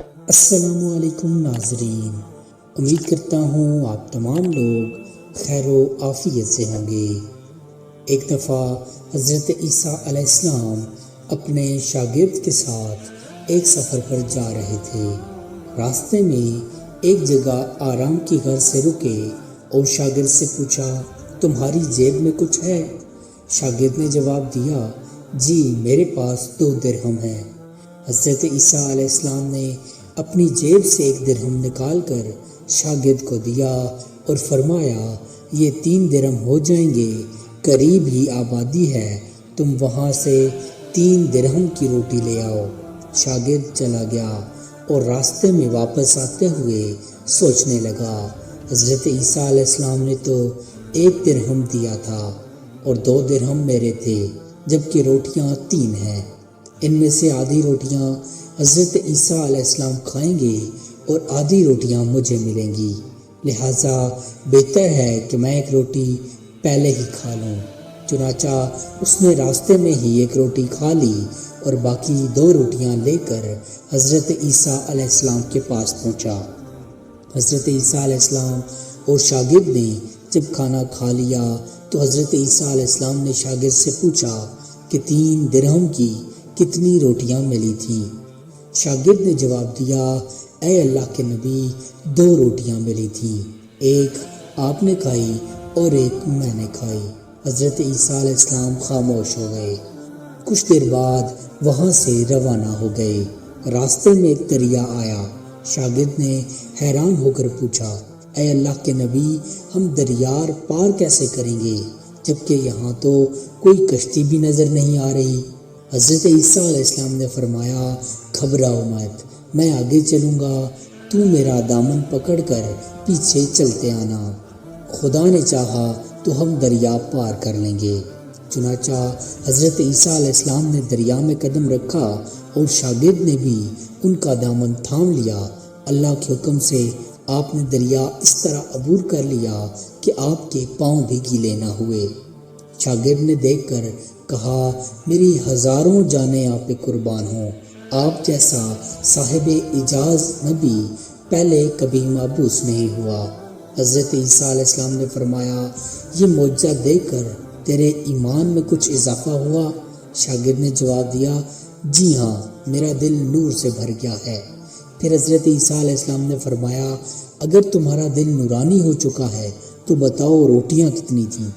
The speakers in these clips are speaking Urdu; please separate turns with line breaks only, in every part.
السلام علیکم ناظرین، امید کرتا ہوں آپ تمام لوگ خیر و عافیت سے ہوں گے۔ ایک دفعہ حضرت عیسیٰ علیہ السلام اپنے شاگرد کے ساتھ ایک سفر پر جا رہے تھے۔ راستے میں ایک جگہ آرام کی غرض سے رکے اور شاگرد سے پوچھا، تمہاری جیب میں کچھ ہے؟ شاگرد نے جواب دیا، جی میرے پاس 2 درہم ہیں۔ حضرت عیسیٰ علیہ السلام نے اپنی جیب سے 1 درہم نکال کر شاگرد کو دیا اور فرمایا، یہ 3 درہم ہو جائیں گے، قریب ہی آبادی ہے، تم وہاں سے 3 درہم کی روٹی لے آؤ۔ شاگرد چلا گیا اور راستے میں واپس آتے ہوئے سوچنے لگا، حضرت عیسیٰ علیہ السلام نے تو 1 درہم دیا تھا اور 2 درہم میرے تھے، جبکہ روٹیاں 3 ہیں۔ ان میں سے آدھی روٹیاں حضرت عیسیٰ علیہ السلام کھائیں گے اور آدھی روٹیاں مجھے ملیں گی، لہٰذا بہتر ہے کہ میں 1 روٹی پہلے ہی کھا لوں۔ چنانچہ اس نے راستے میں ہی 1 روٹی کھا لی اور باقی 2 روٹیاں لے کر حضرت عیسیٰ علیہ السلام کے پاس پہنچا۔ حضرت عیسیٰ علیہ السلام اور شاگرد نے جب کھانا کھا لیا تو حضرت عیسیٰ علیہ السلام نے شاگرد سے پوچھا کہ 3 درہم کی کتنی روٹیاں ملی تھیں؟ شاگرد نے جواب دیا، اے اللہ کے نبی، 2 روٹیاں ملی تھیں، 1 آپ نے کھائی اور 1 میں نے کھائی۔ حضرت عیسیٰ علیہ السلام خاموش ہو گئے۔ کچھ دیر بعد وہاں سے روانہ ہو گئے۔ راستے میں ایک دریا آیا۔ شاگرد نے حیران ہو کر پوچھا، اے اللہ کے نبی، ہم دریا پار کیسے کریں گے، جبکہ یہاں تو کوئی کشتی بھی نظر نہیں آ رہی؟ حضرت عیسیٰ علیہ السلام نے فرمایا، گھبراؤ مت، میں آگے چلوں گا، تو میرا دامن پکڑ کر پیچھے چلتے آنا، خدا نے چاہا تو ہم دریا پار کر لیں گے۔ چنانچہ حضرت عیسیٰ علیہ السلام نے دریا میں قدم رکھا اور شاگرد نے بھی ان کا دامن تھام لیا۔ اللہ کے حکم سے آپ نے دریا اس طرح عبور کر لیا کہ آپ کے پاؤں بھی گیلے نہ ہوئے۔ شاگرد نے دیکھ کر کہا، میری ہزاروں جانیں آپ پہ قربان ہوں، آپ جیسا صاحب اعجاز نبی پہلے کبھی مبعوث نہیں ہوا۔ حضرت عیسیٰ علیہ السلام نے فرمایا، یہ معجزہ دیکھ کر تیرے ایمان میں کچھ اضافہ ہوا؟ شاگرد نے جواب دیا، جی ہاں، میرا دل نور سے بھر گیا ہے۔ پھر حضرت عیسیٰ علیہ السلام نے فرمایا، اگر تمہارا دل نورانی ہو چکا ہے تو بتاؤ روٹیاں کتنی تھیں؟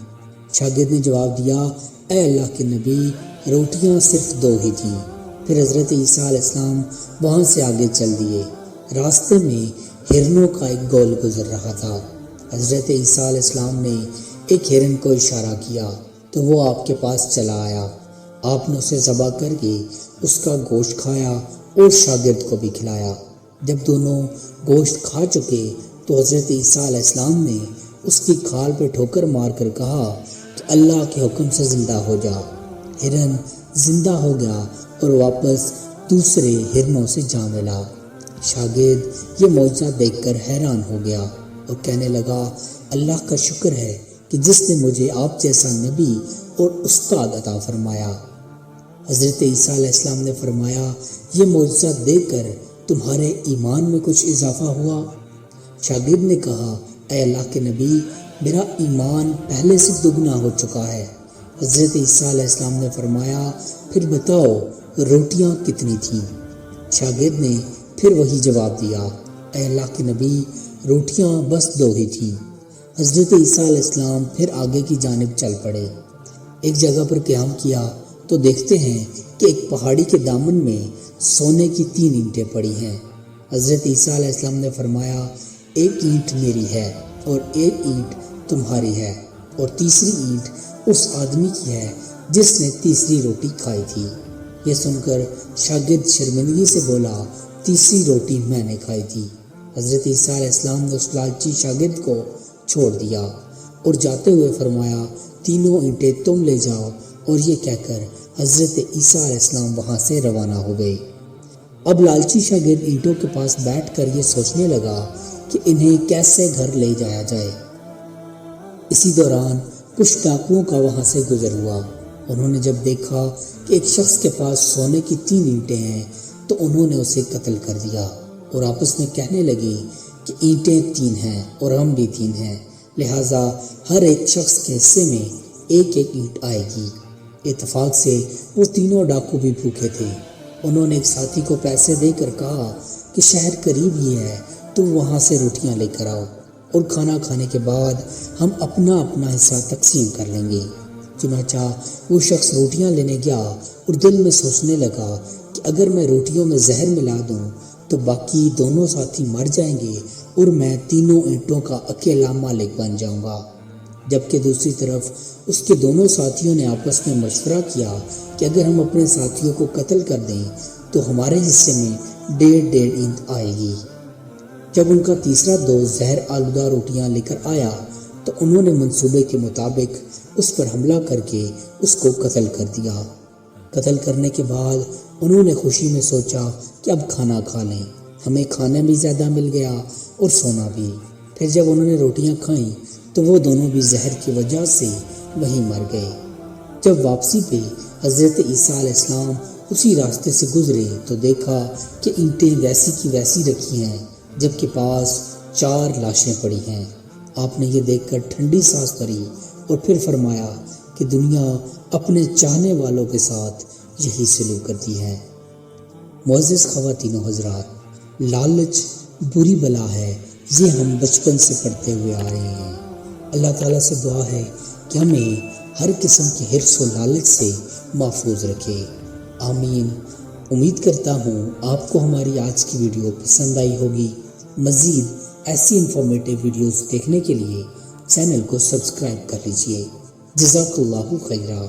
شاگرد نے جواب دیا، اے اللہ کے نبی، روٹیاں صرف 2 ہی تھیں۔ پھر حضرت عیسیٰ علیہ السلام وہاں سے آگے چل دیے۔ راستے میں ہرنوں کا ایک گول گزر رہا تھا۔ حضرت عیسیٰ علیہ السلام نے ایک ہرن کو اشارہ کیا تو وہ آپ کے پاس چلا آیا۔ آپ نے اسے ذبح کر کے اس کا گوشت کھایا اور شاگرد کو بھی کھلایا۔ جب دونوں گوشت کھا چکے تو حضرت عیسیٰ علیہ السلام نے اس کی کھال پہ ٹھوکر مار کر کہا کہ اللہ کے حکم سے زندہ ہو جا۔ ہرن زندہ ہو گیا اور واپس دوسرے ہرنوں سے جا ملا۔ شاگرد یہ معجزہ دیکھ کر حیران ہو گیا اور کہنے لگا، اللہ کا شکر ہے کہ جس نے مجھے آپ جیسا نبی اور استاد عطا فرمایا۔ حضرت عیسیٰ علیہ السلام نے فرمایا، یہ معجزہ دیکھ کر تمہارے ایمان میں کچھ اضافہ ہوا؟ شاگرد نے کہا، اے اللہ کے نبی، میرا ایمان پہلے سے دگنا ہو چکا ہے۔ حضرت عیسیٰ علیہ السلام نے فرمایا، پھر بتاؤ روٹیاں کتنی تھیں؟ شاگرد نے پھر وہی جواب دیا، اے اللہ کے نبی، روٹیاں بس 2 ہی تھیں۔ حضرت عیسیٰ علیہ السلام پھر آگے کی جانب چل پڑے۔ ایک جگہ پر قیام کیا تو دیکھتے ہیں کہ ایک پہاڑی کے دامن میں سونے کی 3 اینٹیں پڑی ہیں۔ حضرت عیسیٰ علیہ السلام نے فرمایا، 1 اینٹ میری ہے اور 1 اینٹ تمہاری ہے اور تیسری اینٹ اس آدمی کی ہے جس نے تیسری روٹی کھائی تھی۔ یہ سن کر شاگرد شرمندگی سے بولا، تیسری روٹی میں نے کھائی تھی۔ حضرت عیسیٰ علیہ السلام نے اس لالچی شاگرد کو چھوڑ دیا اور جاتے ہوئے فرمایا، 3 اینٹیں تم لے جاؤ، اور یہ کہہ کر حضرت عیسیٰ علیہ السلام وہاں سے روانہ ہو گئے۔ اب لالچی شاگرد اینٹوں کے پاس بیٹھ کر یہ سوچنے لگا کہ انہیں کیسے گھر لے جایا جائے۔ اسی دوران کچھ ڈاکوؤں کا وہاں سے گزر ہوا۔ انہوں نے جب دیکھا کہ ایک شخص کے پاس سونے کی 3 اینٹیں ہیں تو انہوں نے اسے قتل کر دیا۔ اور آپس میں کہنے لگے کہ اینٹیں 3 ہیں اور ہم بھی 3 ہیں، لہٰذا ہر ایک شخص کے حصے میں ایک ایک اینٹ آئے گی۔ اتفاق سے وہ تینوں ڈاکو بھی بھوکے تھے۔ انہوں نے ایک ساتھی کو پیسے دے کر کہا کہ شہر قریب ہی ہے، تو وہاں سے روٹیاں لے کر آؤ اور کھانا کھانے کے بعد ہم اپنا اپنا حصہ تقسیم کر لیں گے۔ چنانچہ وہ شخص روٹیاں لینے گیا اور دل میں سوچنے لگا کہ اگر میں روٹیوں میں زہر ملا دوں تو باقی دونوں ساتھی مر جائیں گے اور میں تینوں اینٹوں کا اکیلا مالک بن جاؤں گا۔ جبکہ دوسری طرف اس کے دونوں ساتھیوں نے آپس میں مشورہ کیا کہ اگر ہم اپنے ساتھیوں کو قتل کر دیں تو ہمارے حصے میں 1.5 اینٹ آئے گی۔ جب ان کا تیسرا دوست زہر آلودہ روٹیاں لے کر آیا تو انہوں نے منصوبے کے مطابق اس پر حملہ کر کے اس کو قتل کر دیا۔ قتل کرنے کے بعد انہوں نے خوشی میں سوچا کہ اب کھانا کھا لیں، ہمیں کھانا بھی زیادہ مل گیا اور سونا بھی۔ پھر جب انہوں نے روٹیاں کھائیں تو وہ دونوں بھی زہر کی وجہ سے وہیں مر گئے۔ جب واپسی پہ حضرت عیسیٰ علیہ السلام اسی راستے سے گزرے تو دیکھا کہ اینٹیں ویسی کی ویسی رکھی ہیں جبکہ پاس 4 لاشیں پڑی ہیں۔ آپ نے یہ دیکھ کر ٹھنڈی سانس بھری اور پھر فرمایا کہ دنیا اپنے چاہنے والوں کے ساتھ یہی سلوک کرتی ہے۔ معزز خواتین و حضرات، لالچ بری بلا ہے، یہ ہم بچپن سے پڑھتے ہوئے آ رہے ہیں۔ اللہ تعالیٰ سے دعا ہے کہ ہمیں ہر قسم کی حرص و لالچ سے محفوظ رکھے، آمین۔ امید کرتا ہوں آپ کو ہماری آج کی ویڈیو پسند آئی ہوگی۔ مزید ایسی انفارمیٹیو ویڈیوز دیکھنے کے لیے چینل کو سبسکرائب کر لیجیے۔ جزاک اللہ خیرہ۔